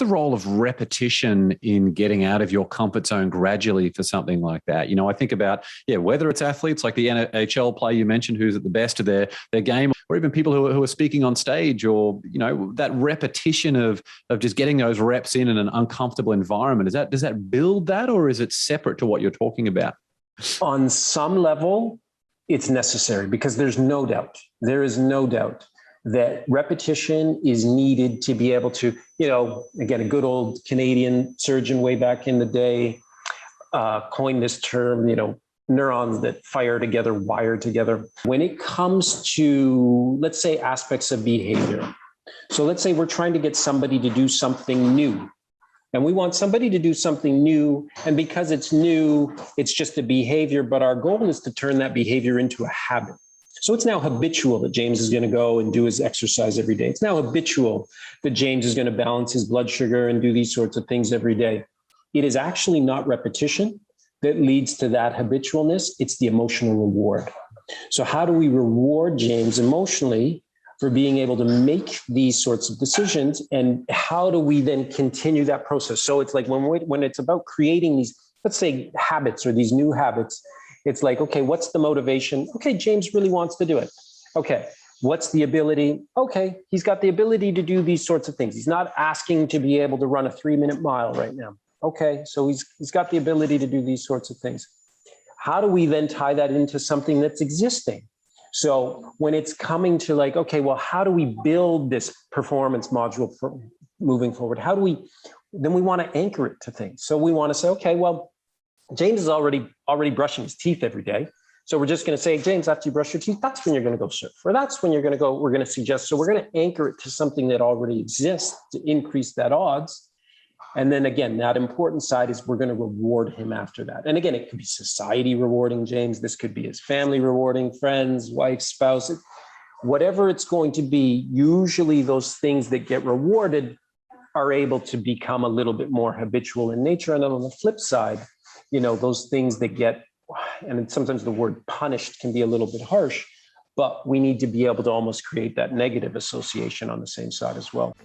the role of repetition in getting out of your comfort zone gradually for something like that? You know, I think about, whether it's athletes like the NHL player you mentioned who's at the best of their game, or even people who are speaking on stage, or, you know, that repetition of just getting those reps in an uncomfortable environment. Does that build that, or is it separate to what you're talking about? On some level, it's necessary, because there is no doubt that repetition is needed to be able to, again, a good old Canadian surgeon way back in the day coined this term, neurons that fire together, wire together. When it comes to, let's say, aspects of behavior. So let's say we're trying to get somebody to do something new. And we want somebody to do something new. And because it's new, it's just a behavior. But our goal is to turn that behavior into a habit. So it's now habitual that James is going to go and do his exercise every day. It's now habitual that James is going to balance his blood sugar and do these sorts of things every day. It is actually not repetition that leads to that habitualness. It's the emotional reward. So how do we reward James emotionally for being able to make these sorts of decisions? And how do we then continue that process? So it's like when it's about creating these, let's say, habits or these new habits, it's like, okay, what's the motivation? Okay, James really wants to do it. Okay, what's the ability? Okay, he's got the ability to do these sorts of things. He's not asking to be able to run a 3-minute mile right now. Okay, so he's got the ability to do these sorts of things. How do we then tie that into something that's existing? So when it's coming to like, okay, well, how do we build this performance module for moving forward? Then we want to anchor it to things. So we want to say, okay, well, James is already brushing his teeth every day. So we're just going to say, James, after you brush your teeth, that's when you're going to go surf, or that's when you're going to go, we're going to suggest. So we're going to anchor it to something that already exists to increase that odds. And then again, that important side is we're going to reward him after that. And again, it could be society rewarding James. This could be his family rewarding, friends, wife, spouse, whatever it's going to be. Usually those things that get rewarded are able to become a little bit more habitual in nature. And then on the flip side, those things that get, and sometimes the word punished can be a little bit harsh, but we need to be able to almost create that negative association on the same side as well.